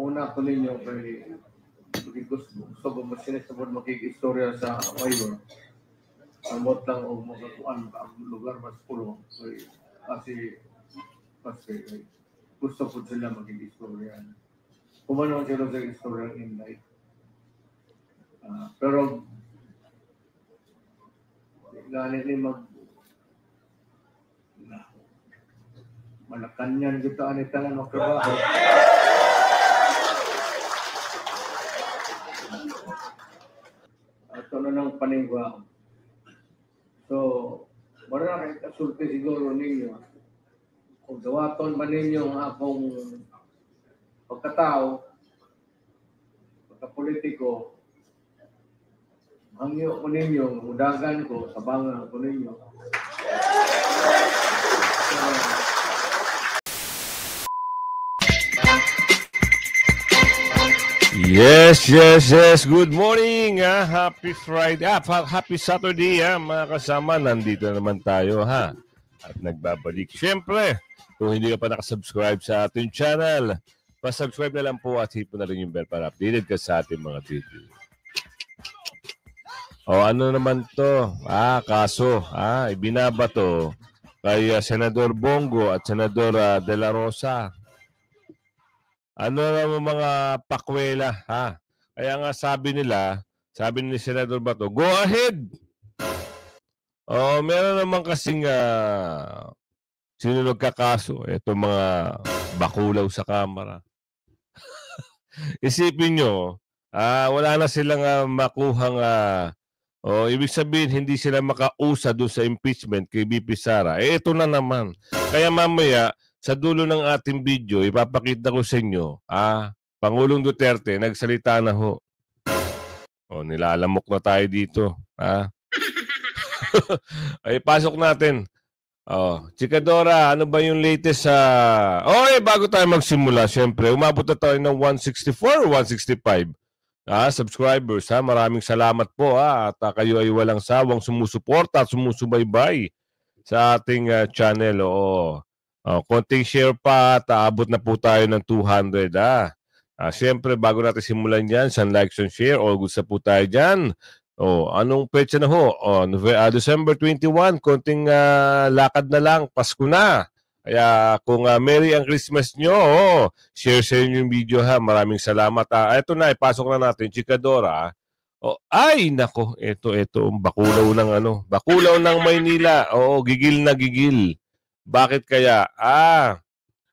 una ko ninyo kay gusto ko masinasabot makikistorya sa mayor. Amot lang o makakuan ang lugar mas pulo. Kasi gusto ko sila makikistorya. Kumano sila sa istorya in life. Pero ganit ni malakanyan dito anita nga magtrabaho. Ito na ng paningwa. So, marami kasulti siguro ninyo. Kung dawaton ba ninyo ang akong pagkatao, pagkapolitiko, hangyo ko ninyo, udagan ko, sabangan ko ninyo. Yes. Good morning. Happy Friday. Happy Saturday, mga kasama. Nandito naman tayo, ha. At nagbabalik. Siyempre, kung hindi ka pa nakasubscribe sa ating channel, pa-subscribe na lang po at hit mo na rin yung bell para updated ka sa ating mga video. O, ano naman to? Kaso. Ibinaba to kay Senador Bongo at Senador De La Rosa. Ano naman mga pakwela, ha? Kaya nga sabi ni Senador Bato, go ahead! Meron naman kasing sino nagkakaso? Ito mga bakulaw sa kamera. Isipin nyo, wala na silang makuhang, ibig sabihin, hindi sila makausa doon sa impeachment kay BP Sara. Ito na naman. Kaya mamaya, sa dulo ng ating video, ipapakita ko sa inyo, Pangulong Duterte, nagsalita na ho. Nilalamok na tayo dito. Ay, pasok natin. Chikadora, ano ba yung latest sa... bago tayo magsimula, syempre, umabot na tayo ng 164 o 165 subscribers. Maraming salamat po. At kayo ay walang sawang sumusuporta at sumusubaybay sa ating channel. Konting share pa at aabot na po tayo ng 200. Siyempre, bago natin simulan yan, some likes and share. All good sa po tayo dyan. Anong petsa na ho? December 21, konting lakad na lang. Pasko na. Kaya kung merry ang Christmas nyo, share sa inyo yung video, ha. Maraming salamat. Ito na, ipasok na natin. Chikadora. Ay, nako. Ito, bakulaw ng bakulaw ng Maynila. Gigil na gigil. Bakit kaya?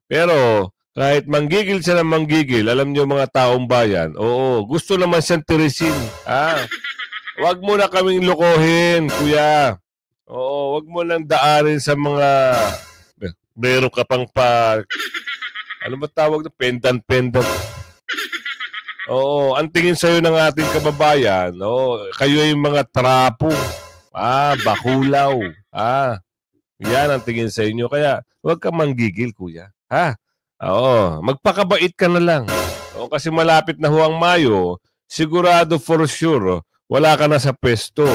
Pero kahit manggigil siya ng manggigil, alam niyo mga taong bayan, gusto naman siyang tirisin. Wag mo na kaming lokohin, kuya. Wag mo lang daarin sa mga meron ka pang ano ba tawag na? Pendant. Ang tingin sa'yo ng ating kababayan, kayo ay mga trapo. Bakulaw. Yan ang tingin sa inyo. Kaya huwag ka manggigil, kuya. Magpakabait ka na lang. Kasi malapit na ho ang Mayo, sigurado for sure, wala ka na sa pwesto.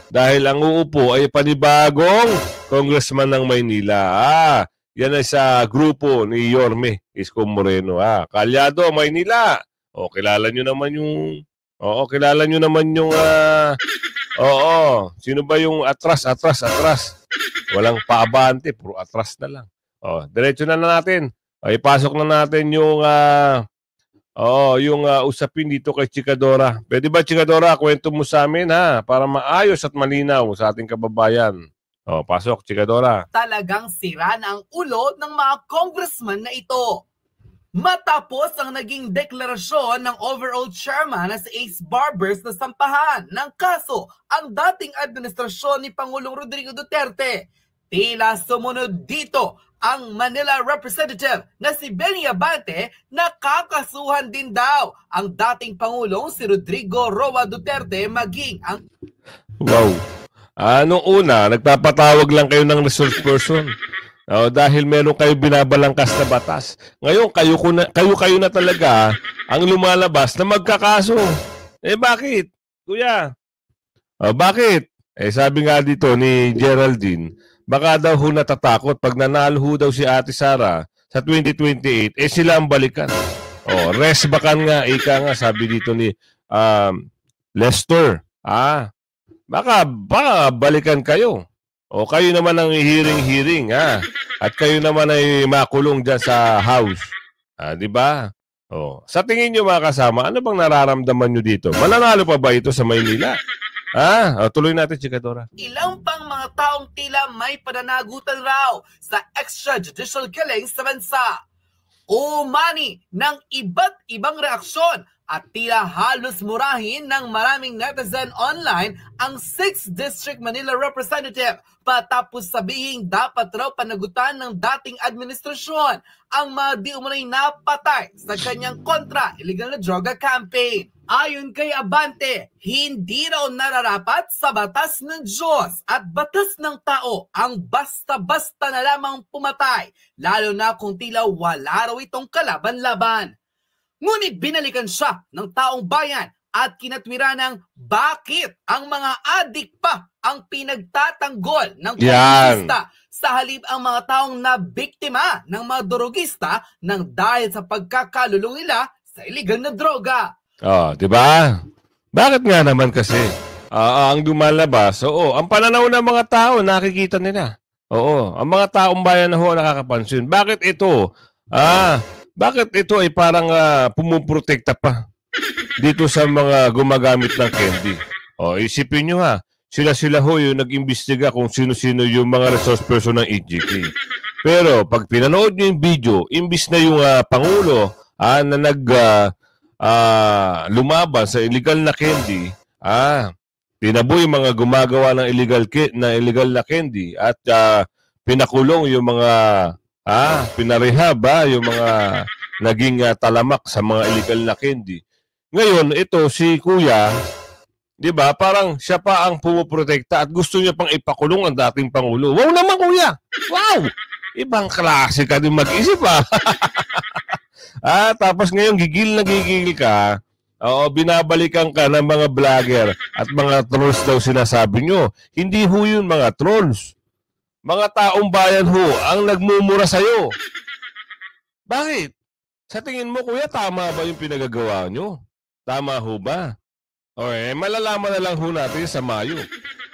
Dahil ang uupo ay panibagong congressman ng Maynila. Yan ay sa grupo ni Yorme Isko Moreno. Kalyado, Maynila. Kilala nyo naman yung... Sino ba yung atras? Walang paabante, puro atras na lang. Diretso na natin. Ipasok na natin yung usapin dito kay Chikadora. Pwede ba, Chikadora, kwento mo sa amin, ha? Para maayos at malinaw sa ating kababayan. Pasok, Chikadora. Talagang sira na ang ulo ng mga congressman na ito. Matapos ang naging deklarasyon ng overall chairman na si Ace Barbers na sampahan ng kaso ang dating administrasyon ni Pangulong Rodrigo Duterte. Tila sumunod dito ang Manila representative na si Benny Abante na kakasuhan din daw ang dating Pangulong si Rodrigo Roa Duterte maging ang... Wow! Noong una, nagpapatawag lang kayo ng resource person. Dahil meron kayo binabalangkas na batas. Ngayon, kayo na talaga ang lumalabas na magkakaso. Bakit? Kuya? Bakit? Sabi nga dito ni Geraldine, baka daw ho natatakot pag nanalo ho daw si Ate Sara sa 2028, sila ang balikan. Rest bakan nga, ika nga, sabi dito ni Lester. Baka balikan kayo. O kayo naman ang hiring-hiring, At kayo naman ay makulong dyan sa house. Di ba? Sa tingin nyo mga kasama, ano bang nararamdaman nyo dito? Mananalo pa ba ito sa Maynila? Tuloy natin, Chikadora. Ilang pang mga taong tila may pananagutan raw sa extrajudicial killings sa bansa. Umani ng iba't ibang reaksyon at tila halos murahin ng maraming netizen online ang 6th District Manila Representative patapos sabihing dapat raw panagutan ng dating administrasyon ang mga di umunay napatay sa kanyang kontra illegal na droga campaign. Ayon kay Abante, hindi raw nararapat sa batas ng Diyos at batas ng tao ang basta-basta na lamang pumatay, lalo na kung tila wala raw itong kalaban-laban. Ngunit binalikan siya ng taong bayan at kinatwira ng bakit ang mga adik pa ang pinagtatanggol ng kongresista sa halip ang mga taong nabiktima ng mga drogista nang dahil sa pagkakalulong nila sa illegal na droga. Di ba? Bakit nga naman kasi? Ang lumalabas, ang pananaw ng mga tao, nakikita nila. Ang mga taong bayan na nakakapansin. Bakit ito? Bakit ito ay parang pumuprotekta pa dito sa mga gumagamit ng candy? Isipin nyo sila yung nag-imbestiga kung sino-sino yung mga resource person ng EJK. Pero pag pinanood nyo yung video, imbis na yung Pangulo na lumaban sa illegal na candy, tinaboy yung mga gumagawa ng illegal na candy at pinakulong yung mga pinarehab yung mga naging talamak sa mga illegal na candy. Ngayon, ito si Kuya, di ba, parang siya pa ang pumuprotekta at gusto niya pang ipakulong ang dating Pangulo. Wow naman, Kuya! Wow! Ibang klase ka din mag-isip, tapos ngayon, gigil ka, binabalikan ka ng mga vlogger at mga trolls daw sinasabi nyo. Hindi ho yun mga trolls. Mga taong bayan ho ang nagmumura sa'yo. Bakit? Sa tingin mo, Kuya, tama ba yung pinagagawa nyo? Tama ho ba? Malalaman na lang ho natin sa Mayo.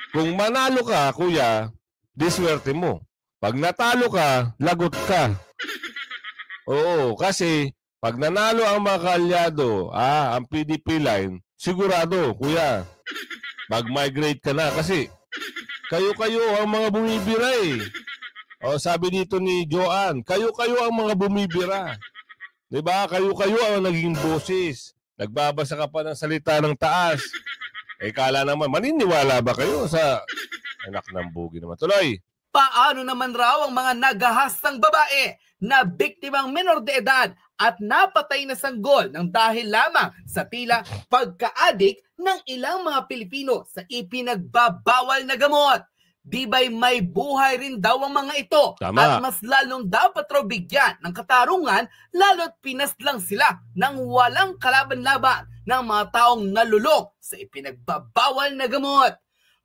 Kung manalo ka, Kuya, diswerte mo. Pag natalo ka, lagot ka. Kasi pag nanalo ang mga kaalyado, ang PDP line, sigurado, Kuya, mag-migrate ka na kasi kayo-kayo ang mga bumibira sabi dito ni Joanne, kayo-kayo ang mga bumibira. Diba? Kayo-kayo ang naging boses. Nagbabasa ka pa ng salita ng taas. Kala naman, maniniwala ba kayo sa anak ng bugi naman? Tuloy! Paano naman raw ang mga nagahastang babae na biktimang minor de edad at napatay na sanggol ng dahil lamang sa tila pagka-adik ng ilang mga Pilipino sa ipinagbabawal na gamot? Di ba'y may buhay rin daw ang mga ito? Tama. At mas lalong dapat raw bigyan ng katarungan lalo't pinaslang sila ng walang kalaban-laban ng mga taong nalulong sa ipinagbabawal na gamot.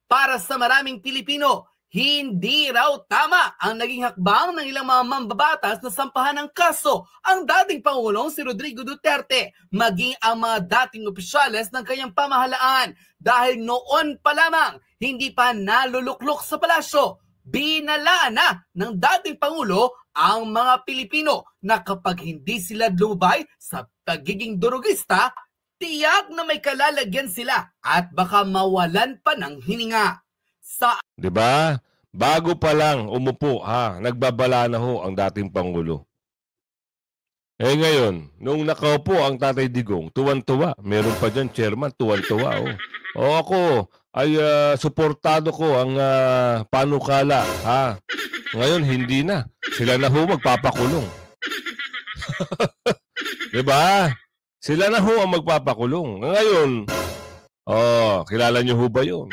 Para sa maraming Pilipino, hindi raw tama ang naging hakbang ng ilang mga mambabatas na sampahan ng kaso ang dating Pangulong si Rodrigo Duterte, maging ang mga dating opisyales ng kanyang pamahalaan dahil noon pa lamang hindi pa naluluklok sa palasyo. Binalaan na ng dating Pangulo ang mga Pilipino na kapag hindi sila lumabay sa pagiging durugista, tiyak na may kalalagyan sila at baka mawalan pa ng hininga. Diba? Bago pa lang umupo, nagbabala na ho ang dating Pangulo. Ngayon, nung nakaupo ang Tatay Digong, tuwan-tuwa. Meron pa dyan, chairman, tuwan-tuwa. Ako, ay suportado ko ang panukala. Ngayon, hindi na. Sila na ho magpapakulong. Diba? Sila na ho ang magpapakulong. Ngayon, kilala nyo ho ba yun?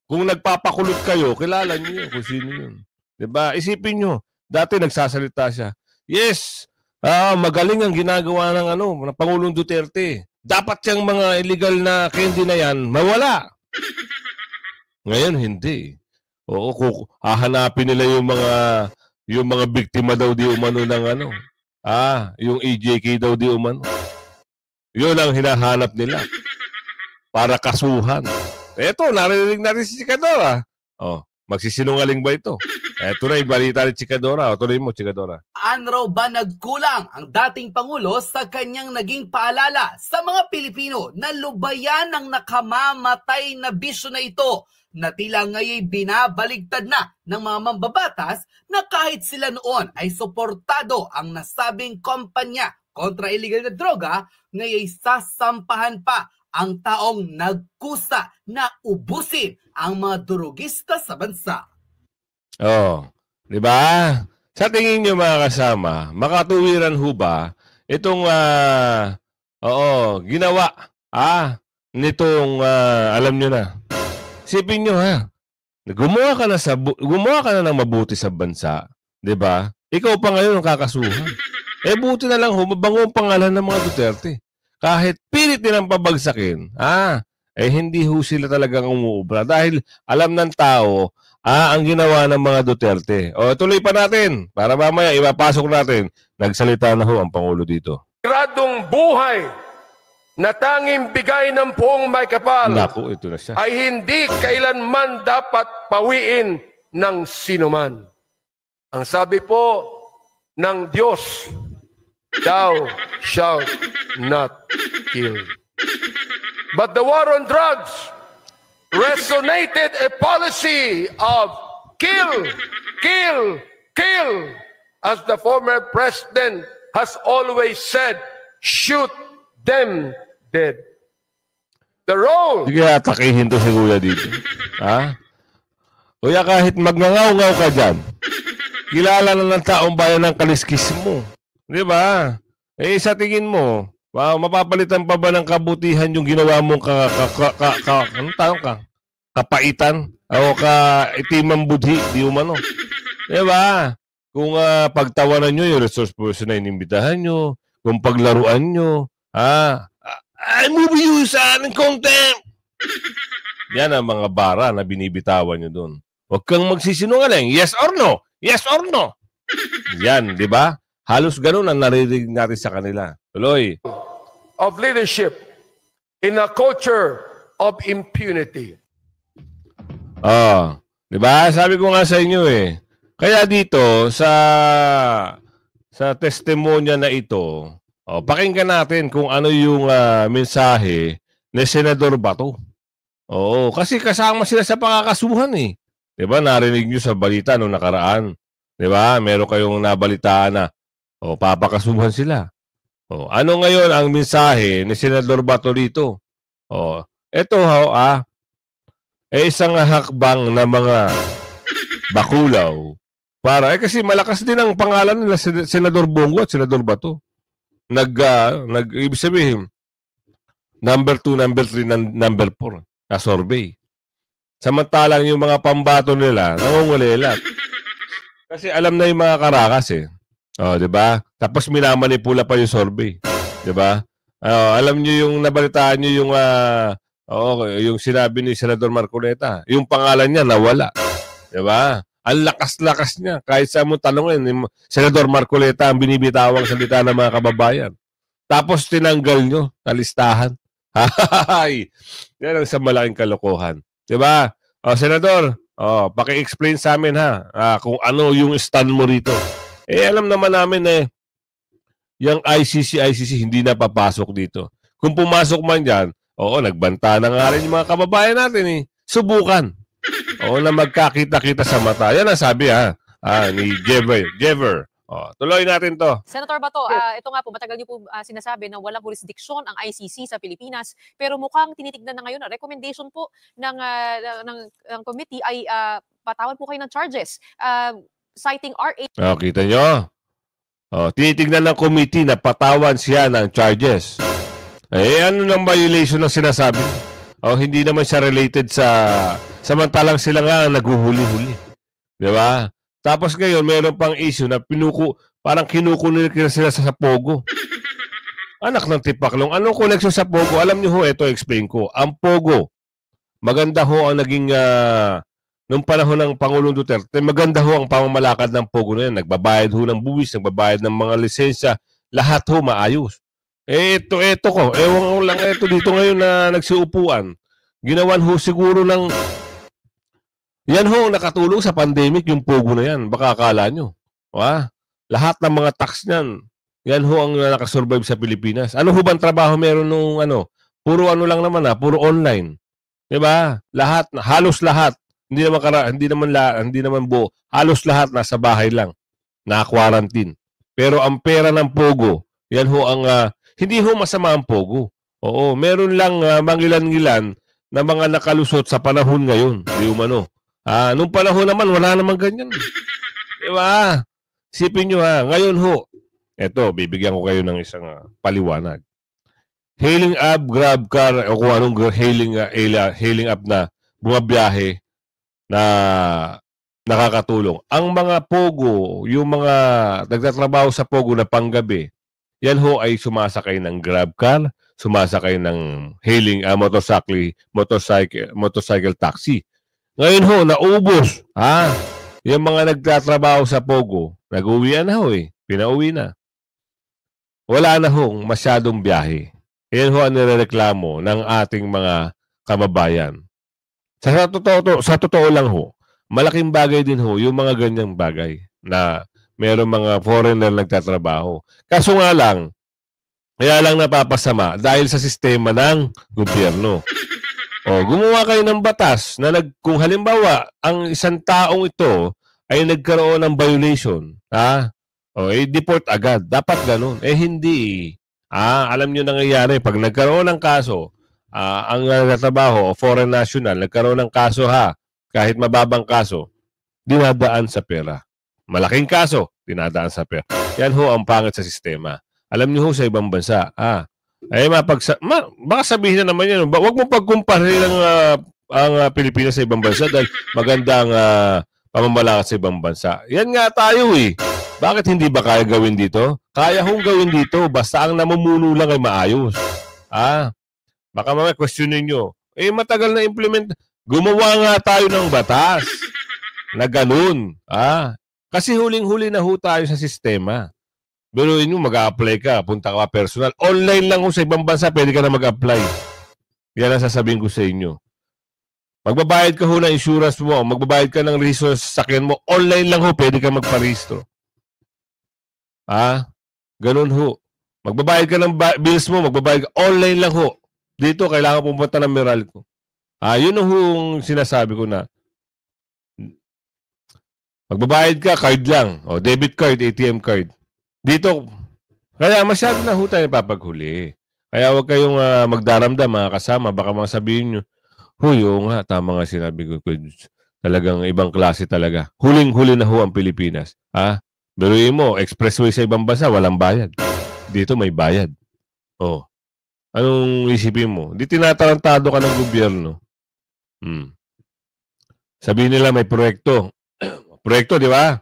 Kung nagpapakulot kayo, kilala niyo yun kung sino yun. Diba? Isipin nyo, dati nagsasalita siya. Yes, magaling ang ginagawa ng Pangulong Duterte. Dapat yung mga illegal na candy na yan, mawala. Ngayon, hindi. Hahanapin nila yung mga biktima daw di umano ng Yung EJK daw di umano. Yun ang hinahanap nila para kasuhan. Eto, narinig natin si Chikadora. Magsisinungaling ba ito? Eto na yung balita ni Chikadora. Tuloy mo, Chikadora. Raw ba nagkulang ang dating Pangulo sa kanyang naging paalala sa mga Pilipino na lubayan ang nakamamatay na bisyo na ito na tila ngayon binabaligtad na ng mga mambabatas na kahit sila noon ay suportado ang nasabing kumpanya kontra illegal na droga, ngayon sasampahan pa ang taong nagkusa na ubusin ang mga drogista sa bansa. Di ba? Sa tingin niyo mga kasama, makatuwiran ho ba itong ginawa nitong alam niyo na. Sipin niyo gumawa ka na ng mabuti sa bansa, 'di ba? Ikaw pa ngayon ang kakasuhan. Buti na lang mabango ang pangalan ng mga Duterte. Kahit pilit nilang pabagsakin, hindi ho sila talagang umuubra dahil alam ng tao ang ginawa ng mga Duterte. Tuloy pa natin para mamaya ipapasok natin. Nagsalita na ho ang Pangulo dito. Gradong buhay na tanging bigay ng poong may kapal Naku, ito na siya. ay hindi kailanman dapat pawiin ng sinuman. Ang sabi po ng Diyos, thou shalt not kill. But the war on drugs resonated a policy of kill, kill, kill. As the former president has always said, shoot them dead. The role... Sige, atakihin to si Kuya dito. Kuya, kahit magngangaw-ngaw ka dyan, kilala na ng taong bayan ng kaliskis mo. Di ba? Sa tingin mo, mapapalitan pa ba ng kabutihan yung ginawa mong kapaitan o kaitimang budhi, di umano? Di ba? Kung pagtawanan nyo yung resource person na inimbitahan nyo, kung paglaruan nyo, I move you sa aming contempt. Yan ang mga bara na binibitawan nyo doon. Huwag kang magsisinungaling. Yes or no? Yes or no? Yan, di ba? Halos ganun ang narinig natin sa kanila. Tuloy. Of leadership in a culture of impunity. Di ba? Sabi ko nga sa inyo Kaya dito sa testimonya na ito, pakinggan natin kung ano yung mensahe ni Senador Bato. Kasi kasama sila sa pakakasuhan Di ba? Narinig nyo sa balita nung nakaraan. Di ba? Meron kayong nabalitaan na papakasuhan sila. Ano ngayon ang mensahe ni Senador Bato dito? Ito isang hakbang na mga bakulaw para kasi malakas din ang pangalan nila Senador Bongo at Senador Bato. Ibig sabihin number 2, number 3, number 4 na survey. Samantalang yung mga pambato nila nangungulilat. Kasi alam na yung mga karakas di ba? Tapos minamanipula pa yung survey. Di ba? Alam niyo yung nabalitaan niyo yung yung sinabi ni Senador Marcoleta. Yung pangalan niya nawala. Di ba? Ang lakas-lakas niya. Kahit sa mo tanongin, Senador Marcoleta ang binibitawang salita ng mga kababayan. Tapos tinanggal nyo na listahan. Yan ang sa malaking kalokohan. Di ba? Senador, paki-explain sa amin kung ano yung stand mo rito. Alam naman namin yung ICC hindi na papasok dito. Kung pumasok man dyan, nagbanta na nga rin yung mga kababayan natin Subukan. Na magkakita-kita sa mata. Yan ang sabi ni Jever. Tuloy natin to. Senator Bato, ito nga po, matagal niyo po sinasabi na walang jurisdiction ang ICC sa Pilipinas, pero mukhang tinitignan na ngayon, recommendation po ng committee ay patawan po kayo ng charges. Citing RA. Kita nyo? Tinitignan ng committee na patawan siya ng charges. Ano ng violation ng sinasabi? Hindi naman siya related samantalang sila nga naghuhuli-huli. Di ba? Tapos ngayon, meron pang issue na parang kinukunin sila sa Pogo. Anak ng tipaklong. Anong connection sa Pogo? Alam niyo ito explain ko. Ang Pogo, maganda ang naging nung panahon ng Pangulong Duterte, maganda ho ang pamamalakad ng Pogo na yan. Nagbabayad ho ng buwis, nagbabayad ng mga lisensya, lahat ho maayos. Ito ko. Ewan ko lang ito dito ngayon na nagsiupuan. Ginawan ho siguro ng... Yan ho nakatulong sa pandemic, yung Pogo na yan. Baka akala nyo. Lahat ng mga tax niyan, yan ho ang nakasurvive sa Pilipinas. Ano ho bang trabaho meron nung ano? Puro ano lang naman puro online. 'Di ba? Lahat, halos lahat. Hindi naman buo. Halos lahat nasa bahay lang. Na-quarantine. Pero ang pera ng Pogo, yan ho ang hindi ho masama ang Pogo. Oo, meron lang mangilan-ngilan na mga nakalusot sa panahon ngayon. Di umano. Nung panahon naman wala namang ganyan. 'Di ba? Sipin nyo ngayon ho. Eto, bibigyan ko kayo ng isang paliwanag. Hailing app, GrabCar, o kung anong hailing app na bumabiyahe na nakakatulong. Ang mga Pogo, yung mga nagtatrabaho sa Pogo na panggabi, yan ho ay sumasakay ng GrabCar, sumasakay ng hailing motorcycle taxi. Ngayon ho, naubos. Yung mga nagtatrabaho sa Pogo, nag-uwian na ho pinauwi na. Wala na hong masyadong biyahe. Yan ho ang nirereklamo ng ating mga kababayan. Sa totoo lang ho, malaking bagay din ho yung mga ganyang bagay na mayroong mga foreigner nagtatrabaho. Kaso nga lang, kaya lang napapasama dahil sa sistema ng gobyerno. Gumawa kayo ng batas na kung halimbawa ang isang taong ito ay nagkaroon ng violation, deport agad. Dapat ganun. Hindi. Alam nyo nangyayari, pag nagkaroon ng kaso, ang nagtatrabaho o foreign national, nagkaroon ng kaso kahit mababang kaso, dinadaan sa pera. Malaking kaso, dinadaan sa pera. Yan ho ang pangit sa sistema. Alam nyo ho sa ibang bansa, baka sabihin na naman yan, wag mo pagkumpare ang Pilipinas sa ibang bansa dahil magandang pamamalakad sa ibang bansa. Yan nga tayo Bakit hindi ba kaya gawin dito? Kaya hong gawin dito, basta ang namumuno lang ay maayos. Baka mamaya questionin nyo. Matagal na implement. Gumawa nga tayo ng batas na ganun. Kasi huling-huli na ho tayo sa sistema. Pero inyo, mag-a-apply ka, punta ka personal. Online lang ho sa ibang bansa, pwede ka na mag-apply. Yan ang sasabihin ko sa inyo. Magbabayad ka ho ng insurance mo, magbabayad ka ng resource sa sakyan mo, online lang ho, pwede ka magparehistro. Ganun ho. Magbabayad ka ng bills mo, magbabayad ka, online lang ho. Dito, kailangan pumunta ng Meralco. Yun ang sinasabi ko na. Magbabayad ka, card lang. Debit card, ATM card. Dito, kaya masyado na ho tayo papaghuli. Kaya huwag kayong magdaramdam, mga kasama. Baka mga sabihin nyo, nga, tama nga sinabi ko. Talagang ibang klase talaga. Huling-huli na ho ang Pilipinas. Biruin mo, expressway sa ibang bansa, walang bayad. Dito may bayad. Anong isipin mo? Di tinatarantado ka ng gobyerno. Sabihin nila may proyekto. Proyekto, di ba?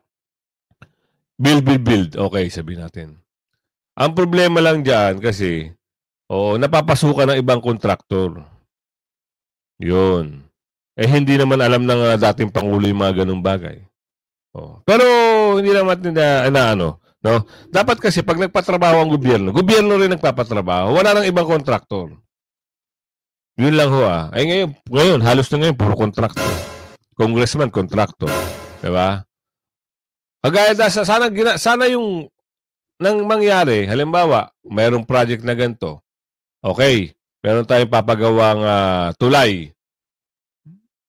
Build. Okay, sabihin natin. Ang problema lang dyan kasi, napapasukan ng ibang kontraktor. Yun. Hindi naman alam ng dating Pangulo yung mga ganung bagay. Pero hindi naman no? Dapat kasi pag nagpatrabaho ang gobyerno rin nagpapatrabaho. Wala nang ibang kontraktor. Yun lang ho ngayon, halos na ngayon, puro kontraktor. Congressman, kontraktor. Diba? Kagaya sana yung nang mangyari, halimbawa, mayroong project na ganito. Okay, meron tayong papagawang tulay.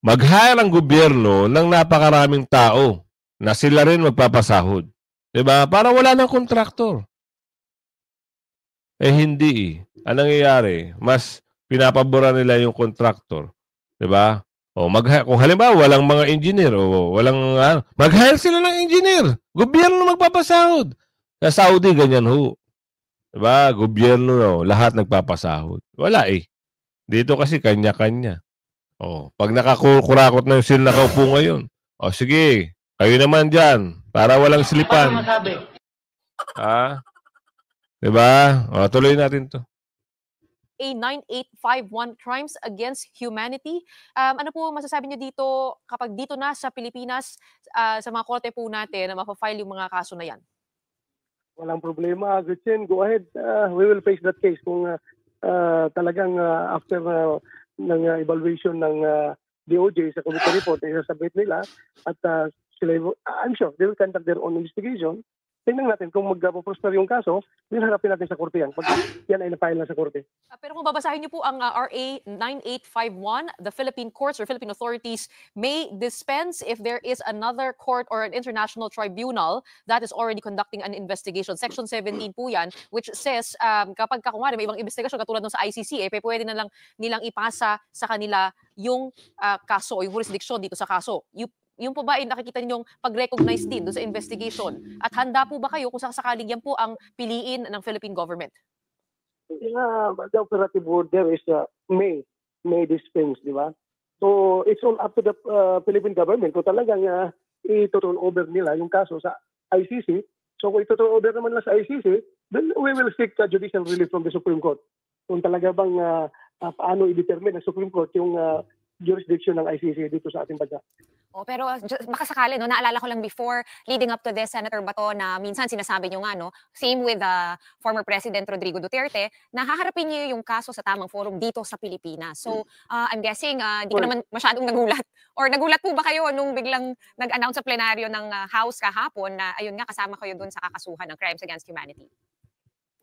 Mag-hire ang gobyerno ng napakaraming tao na sila rin magpapasahod. Diba? Para wala ng kontraktor. Hindi. Anong nangyayari? Mas pinapabura nila yung kontraktor. Diba? Kung halimbawa, walang mga engineer mag-hire sila ng engineer. Gobyerno magpapasahod. Sa Saudi, ganyan ho. Diba? Gobyerno, lahat nagpapasahod. Wala Dito kasi kanya-kanya. Pag nakakurakot na yung sila nakaupo ngayon, sige, kayo naman dyan, para walang slipan. Diba? Tuloy natin to. RA 9851, Crimes Against Humanity. Ano po masasabi niyo dito kapag dito na sa Pilipinas, sa mga korte po natin na mapafile yung mga kaso na yan? Walang problema, Gretchen. Go ahead. We will face that case kung talagang after ng evaluation ng DOJ sa committee report na isasubmit nila at I'm sure they will conduct their own investigation. Tingnan natin kung magpo-prosper yung kaso, harapin natin sa korte yan. Pag yan ay na-file na sa korte. Pero kung babasahin niyo po ang RA 9851, the Philippine courts or Philippine authorities may dispense if there is another court or an international tribunal that is already conducting an investigation. Section 17 po yan, which says kapag kakumari may ibang investigasyon katulad ng sa ICC, pwede na lang nilang ipasa sa kanila yung kaso o yung jurisdiction dito sa kaso. Yung po ba ay nakikita ninyong pag-recognize din doon sa investigation? At handa po ba kayo kung sakaling yan po ang piliin ng Philippine government? Yeah, the operative word there is may dispense, di ba? So it's all up to the Philippine government kung talagang i-turn over nila yung kaso sa ICC. So kung i-turn over naman nila sa ICC, then we will seek judicial relief from the Supreme Court. Kung talaga bang paano i-determine ng Supreme Court yung jurisdiction ng ICC dito sa ating bansa. Pero baka sakali, no, naalala ko lang before, leading up to this, Senator Bato, na minsan sinasabi nyo nga, no, same with former President Rodrigo Duterte, na haharapin niyo yung kaso sa tamang forum dito sa Pilipinas. So, I'm guessing, di ka naman masyadong nagulat. Or nagulat po ba kayo nung biglang nag-announce sa plenaryo ng House kahapon na, ayun nga, kasama kayo dun sa kakasuhan ng Crimes Against Humanity?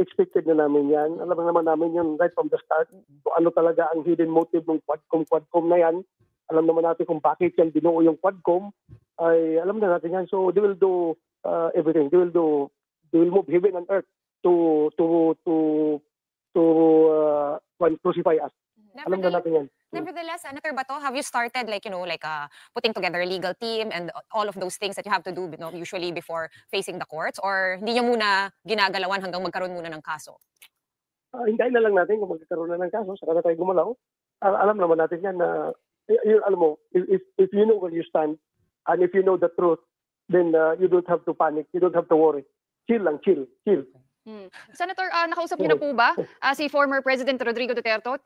Expected na namin yan. Alam naman namin yan right from the start. Kung ano talaga ang hidden motive ng Quadcom na yan. Alam naman natin kung bakit yan binuo yung Quadcom. Ay alam na natin yan. So they will do everything. They will move heaven and earth to crucify us. Alam na natin yan. Nevertheless, Senator Bato, have you started putting together a legal team and all of those things that you have to do, usually before facing the courts? Or hindi nyo muna ginagalawan hanggang magkaroon muna ng kaso? Hintayin na lang natin kung magkaroon na ng kaso, saka na tayo gumalaw. Alam naman natin yan na, alam mo, if you know where you stand, and if you know the truth, then you don't have to panic, you don't have to worry. Chill lang, chill. Senator, nakausap niyo na po ba si former President Rodrigo Duterte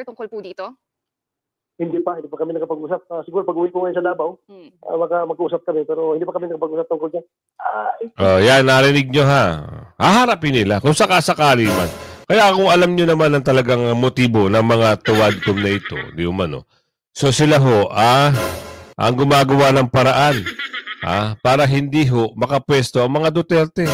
tungkol po dito? Hindi pa kami nakapag-usap. Siguro pag-uwi ko ngayon sa Davao, mag-uusap kami, pero hindi pa kami nakapag-usap tungkol dyan. Yan, narinig nyo ha. Haharapin nila kung sakasakali man. Kaya kung alam nyo naman ang talagang motibo ng mga tuwadkom na ito, di umano. So sila ho, ang gumagawa ng paraan para hindi ho makapwesto ang mga Duterte.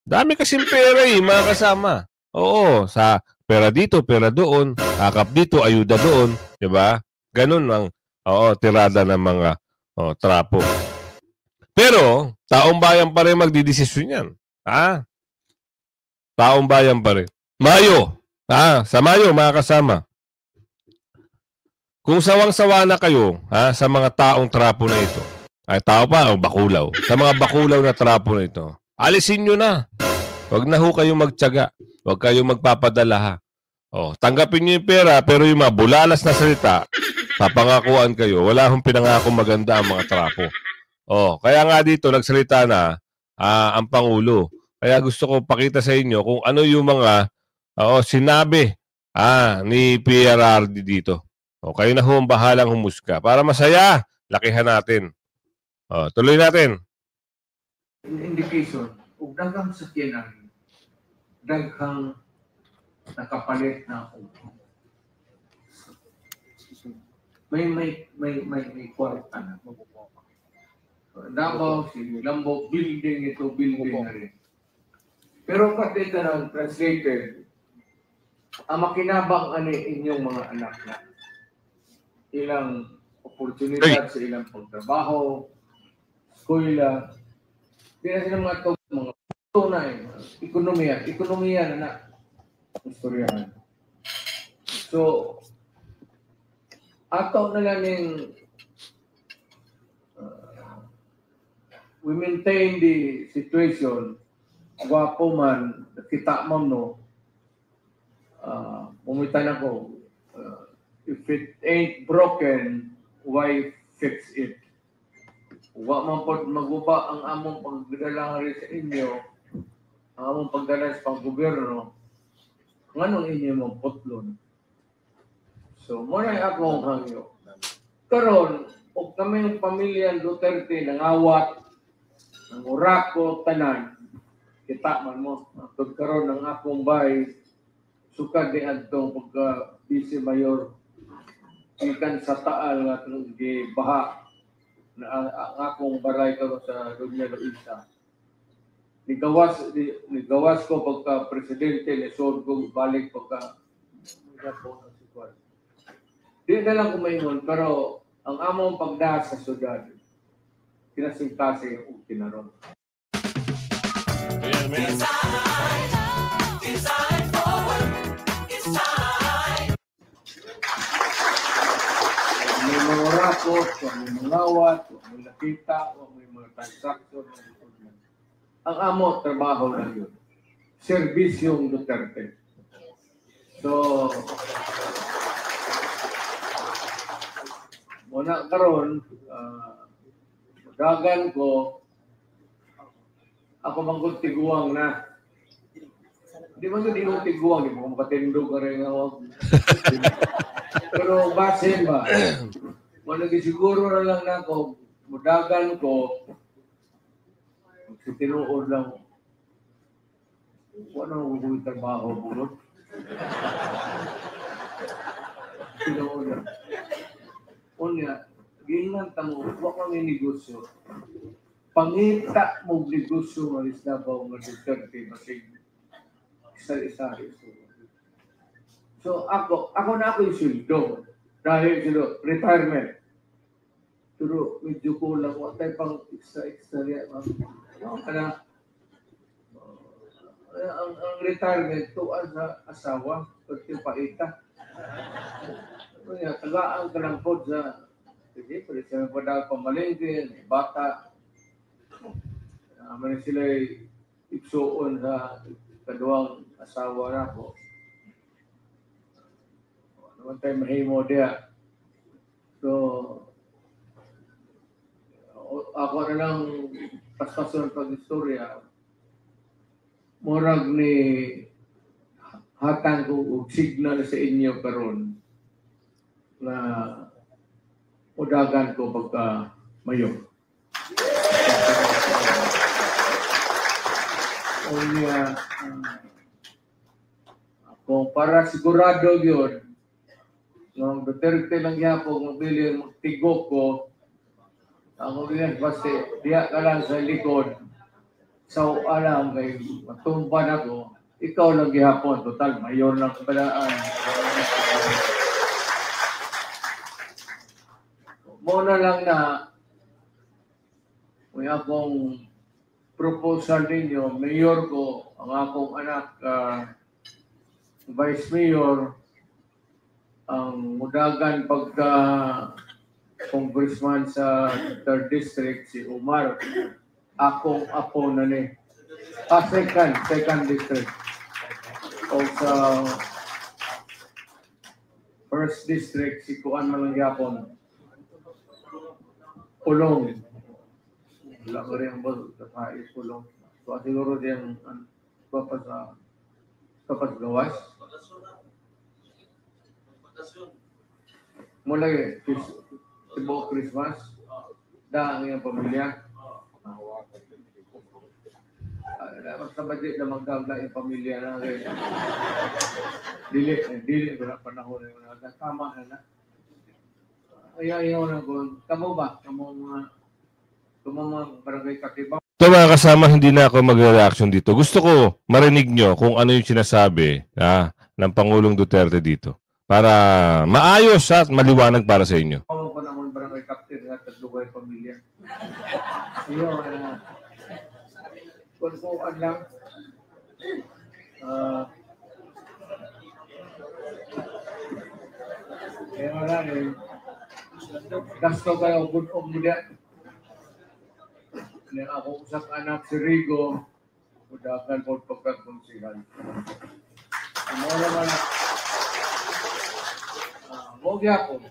Dami kasing pera mga kasama. Oo, sa pera dito, pera doon, akap dito, ayuda doon, 'di ba? Ganun ang tirada ng mga trapo. Pero taong bayan pa rin magdidesisyon 'yan. Taong bayan pa rin. Mayo. Sa Mayo mga kasama. Kung sawang-sawa na kayo, sa mga taong trapo na ito. Ay tao pa o bakulaw. Sa mga bakulaw na trapo na ito. Alisin nyo na. Huwag na ho kayong magtiyaga. Huwag kayong magpapadala ha. Tanggapin nyo yung pera, pero yung mga bulalas na salita, papangakuan kayo. Wala hong pinangako maganda ang mga trapo. Kaya nga dito, nagsalita na ang Pangulo. Kaya gusto ko pakita sa inyo kung ano yung mga sinabi ni PRRD dito. Kayo na ho ang bahalang humusga. Para masaya, lakihan natin. Tuloy natin. Indication, kung daghang sakyanan, daghang nakapalit na ulo. May kwarta na. Davao, Lambo, building na rin. Pero pati ka ng translated, ang makinabang inyong mga anak na ilang oportunidad sa ilang pagtrabaho, eskwela, di na sila mga tunay, ekonomiya na istoryahan. So, ataw na lang yung we maintain the situation, gwapo man, kita mo no, pumitan ako, if it ain't broken, why fix it? Wa man po maguba ang among pagdala rin sa inyo, ang among pagdala sa pang-gobyerno, nganong inyo mong putlon. So, muna ako hangyo. Karon, o kami ng pamilya Duterte nangawat, ng urako, tanan, kita man mo, atod karon ng akong bahay, sukad ni adtong pagka vice mayor, ikan sa taal nga itong baha na ang akong baray karon sa Doña Luisa. Nigawas ko pagka presidente, nisod ko balik pagka di na lang kumaingon, pero ang among pagdaas sa syudad, kinasingkasi yung kinaron. May mga rapot, may mangawat, may nakita, may mga transaction. Ang amo, trabaho na yun. Serbisyong Duterte. So, muna karon, dagan ko, ako manggod tiguang na. Hindi man hindi ko tiguang, hindi mo makatindog ka rin ako. Pero base ba, siguro na lang na ako, mudagan ko, tinuod lang, ano ang trabaho bulot? Tinuod lang. Unya, gingan tamo, wak kang negosyo. Pangita mong negosyo ng Isdabaw ng Duterte, masig isa-isa. So ako na yung sildo. Dahil silo, retirement. Pero medyo kulang, wak tayo pang extra yan. Ang retirement, tuan sa asawa, pati paita. Tagaan ka ng pod sa, sige, pwede siya padal pamalingkin, bata. Mali sila ipsuon sa kaduang asawa na po. Naman tayo mahimo diya. So, ako na lang paspason pag-istorya. Murag ni hatang ko signal sa inyo karon na udagan ko pagka mayo. Kung para sigurado yun, nung Duterte lang yapong mabili magtigok ko, ako rin basta diya ka lang sa likod, so alam kay matumban ako, ikaw lang gihapon, total, mayor lang kabalaan. Muna lang na may akong proposal ninyo, mayor ko, ang akong anak, vice mayor, ang mudagan pagka congressman sa 3rd District, si Umar, akong apo na ni. Second District. O sa 1st District, si Kuan Malangyapon. Pulong. Wala ko rin ang bol, kapais pulong. So, siguro din kapas gawas. Mula Tibo Christmas, ang iyong pamilya. Mas kabadit na magdagla yung pamilya na rin. Dili ko na panahon na tama na. Ayaw na ko. Kamo ba? Kamo mga barangay Katibaw. So mga kasama, hindi na ako mag-reaction dito. Gusto ko marinig nyo kung ano yung sinasabi ng Pangulong Duterte dito. Para maayos at maliwanag para sa inyo. Kamo pa naman barangay Captain at Lugay pamilya. Iyo, konsuan lang. Kaya wala gasto kayo gudong muda. Ako usap anak si Rigo, udakan po pagkakonsihan. Ano naman, mogi ako,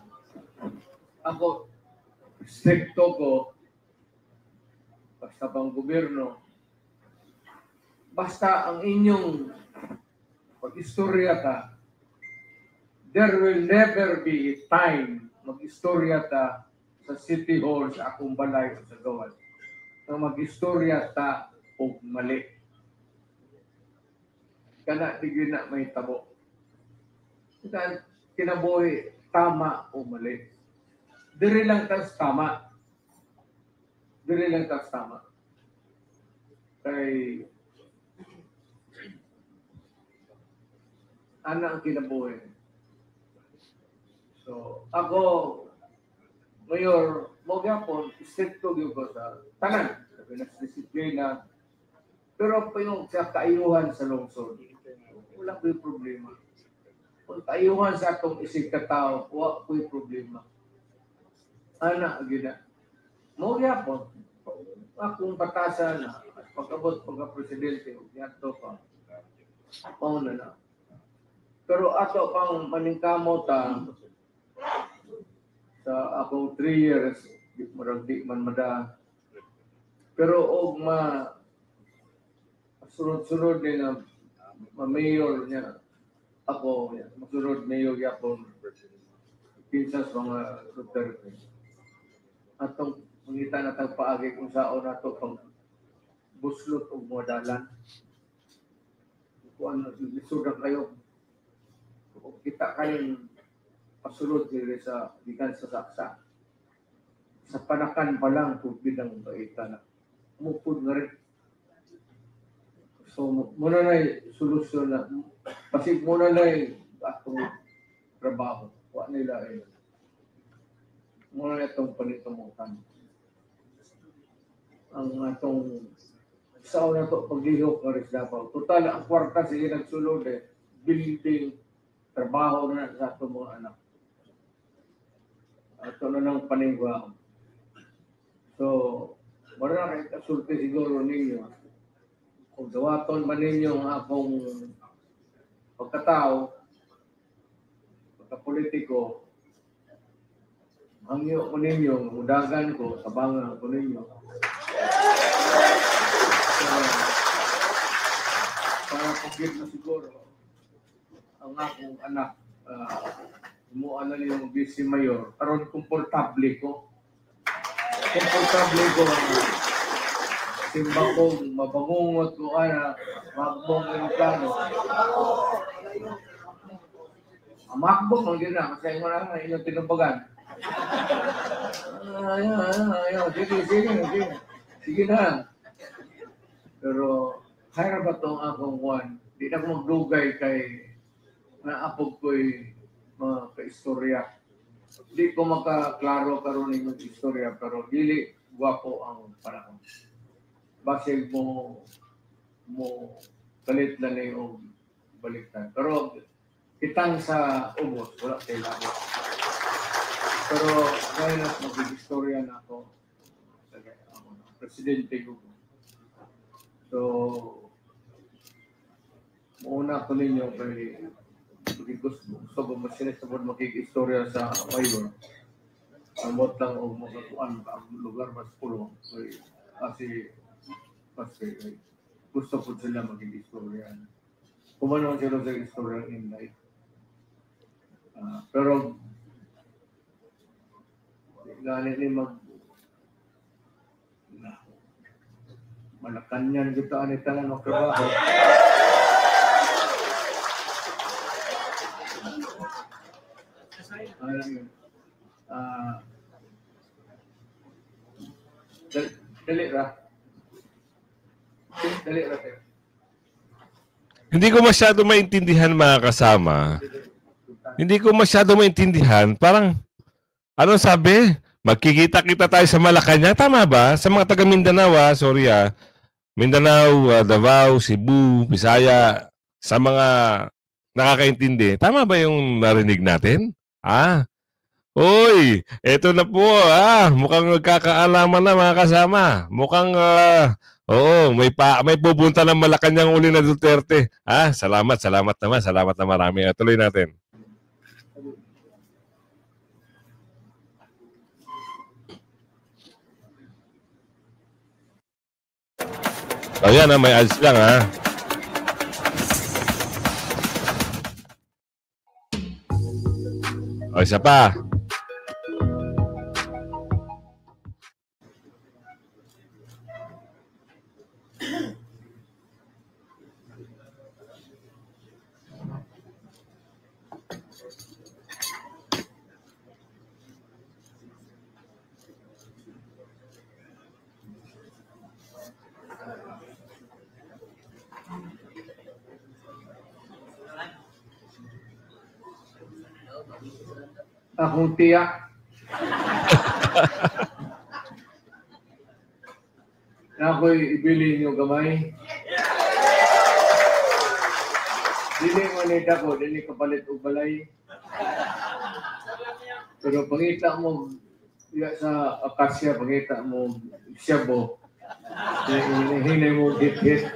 stricto ko, basta pang gobyerno, basta ang inyong mag-istorya ka, there will never be a time mag-istorya ta sa City Hall, sa akong balay o sa gawan, na mag-istorya ta o mali. Kana di na may tabo. Kinabuhi, tama o mali. Diri lang tas tama. Diri lang tas tama. Kay ana ang kinabuhi. So, ako, Mayor, mo gyapon stricto gyud ko sa tanan, sa disiplina. Pero pa yung sa kaayuhan sa lungsod, wala ko yung problema. Kung kaayuhan sa atong isig katao, wala ko yung problema. Ana, gina. Mo gyapon, akong batasan na, pagkabot pagka-presidente, yato pa, pauna na. Pero ato pang maningkamot sa akong 3 years, marang di man mada. Pero og sunod-sunod din na ma-mayor niya, ako, masunod mayor yapon, pinsas mga Duterte. Atong mangita na tagpaagi kung saan na ito pang buslot o modalan. Kung ano, isudan kayo, kung kita kayong pasulod dili sa gikan sa saksa. Sa panakan pa lang tubig ang baita na mupod na rin. So muna na solusyon na pasig muna na atong trabaho. Wa nila muna na itong panitumutan. Ang atong sao na ito paglihok na rin dapat. Total ang kwarta sige nagsulod building, trabaho na sa itong mga anak. Ito na ng paningwa. So, wala kayo kasulti siguro ninyo. Kung dawaton man ninyo ang akong pagkatao, pagkapolitiko, hangyo ko ninyo, udagan ko, tabangan ko ninyo. So, para pagkit na siguro, ang akong anak, mo ano yung vice mayor, karon komportable ko. Komportable ko simba ko, mabangungot ko magbong yung plano. Makbong ang gina, kasi mo na inyong tinubagan. Sige na. Pero, kaya ba itong akong one? Di na ko magdugay kay naapog ko'y mga ka-istorya. Di ko makaklaro karon ng istorya, pero dili guwapo ang panahon. Basig mo kalit na yung baliktad. Pero kitang sa ubos, wala kayo labo. Pero ngayon na mag-istorya na ako. Presidente ko. So, muna ko ninyo kay gusto ko masinisabot makikistorya sa mayor. Amot lang o makatuan ang lugar mas pulo. Kasi gusto ko sila makikistorya. Kumano sila sa istorya in life. Pero ganit ni malakanyan dito anita lang magtrabaho. Dali ra. Hindi ko masyado maintindihan mga kasama. Hindi ko masyado maintindihan. Parang, anong sabi? Magkikita-kita tayo sa Malacanang. Tama ba? Sa mga taga Mindanao, sorry Mindanao, Davao, Cebu, Bisaya, sa mga nakakaintindi. Tama ba yung narinig natin? Uy, eto na po, mukhang nagkakaalaman na mga kasama. Mukhang, may pupunta ng Malacanang uli na Duterte. Salamat naman, salamat na marami. Tuloy natin. Ayan may ads lang O, isa pa. Akong tiyak. Na ako'y ibili niyo gamay. Dili mo nita ko, dili kapalit o balay. Pero pangita mo, sa akasya, pangita mo, siyabo. Hinay mo hit-hit.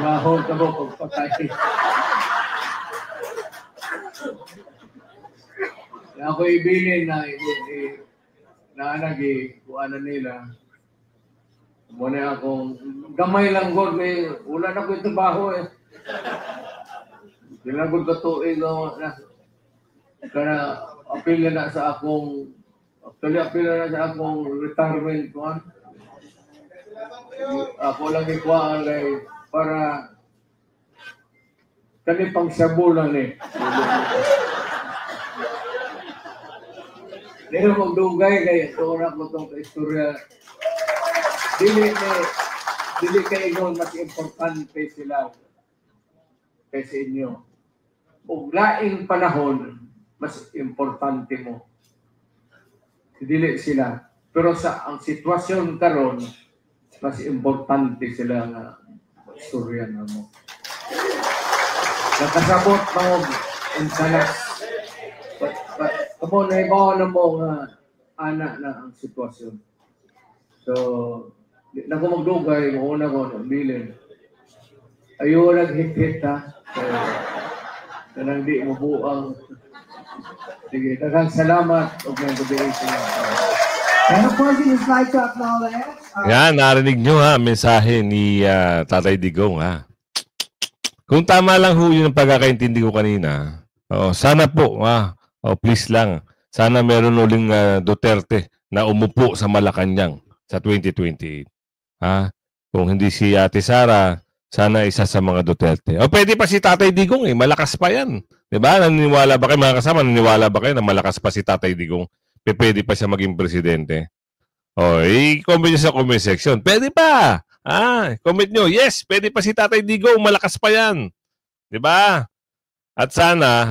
Mahon ka mo pagpatay. Ako ibilin na naanagi kuana nila. Muna akong gamay lang god may wala na ko trabaho eh. Dilagod ka tuig na kana apil na sa akong apil na sa akong retirement kuan. Ako lang ikuan kay para kani pang sabo lang eh. Dili mo dugay kay ora ko tong istorya. Dili kay ingon mas importante sila kaysa inyo. Ug laing panahon mas importante mo. Dili sila. Pero sa ang sitwasyon karon mas importante sila nga istorya na mo. Nakasabot mo ang salas. Kamo na ibaw na mo nga anak na ang sitwasyon. So, na ko magdugay, mauna ko ng bilin. Ayaw naghit-hit ha. Kanang di mo buang. Sige, daghang salamat. Huwag na gabi sa And of course, we would like to acknowledge... Yan, narinig nyo ha, mensahe ni Tatay Digong ha. Kung tama lang ho yun ang pagkakaintindi ko kanina, sana po ha, please lang, sana meron uling Duterte na umupo sa Malacanang sa 2028. Ha? Kung hindi si Ate Sara, sana isa sa mga Duterte. O pwede pa si Tatay Digong eh, malakas pa yan. Diba? Naniniwala ba kayo mga kasama? Naniniwala ba kayo na malakas pa si Tatay Digong? Pwede pa siya maging presidente? O, i-comment nyo sa comment section. Pwede pa! Comment nyo, yes, pwede pa si Tatay Digong, malakas pa yan. Diba? At sana,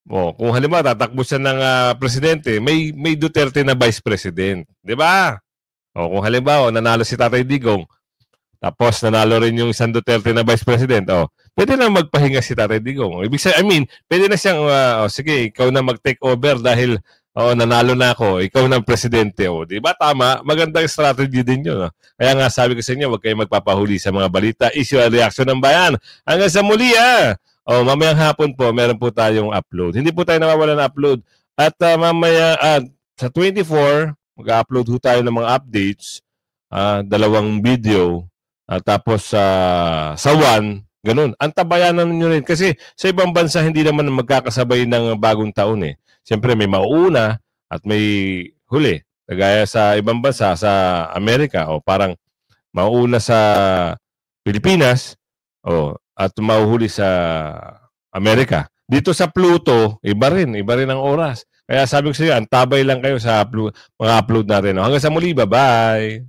kung halimbawa tatakbo siya ng presidente, may Duterte na vice president. Diba? Kung halimbawa nanalo si Tatay Digong, tapos nanalo rin yung isang Duterte na vice president, pwede na magpahinga si Tatay Digong. Ibig sabihin, pwede na siyang, sige, ikaw na mag-take over dahil nanalo na ako, ikaw na presidente. Diba? Tama, magandang strategy din yun. Kaya nga sabi ko sa inyo, huwag kayong magpapahuli sa mga balita. Issue at reaction ng bayan. Hanggang sa muli, mamayang hapon po, meron po tayong upload. Hindi po tayo nawawala ng upload. At mamaya, sa 24, mag-upload ho tayo ng mga updates, 2 video, tapos sa 1, ganun. Antabayanan nyo rin. Kasi sa ibang bansa, hindi naman magkakasabay ng bagong taon eh. Siyempre, may mauna at may huli. Kagaya sa ibang bansa, sa Amerika, parang mauna sa Pilipinas, at mauhuli sa Amerika. Dito sa Pluto, iba rin ang oras. Kaya sabi ko sa iyo, antabay lang kayo sa mga upload natin. Hanggang sa muli, bye-bye!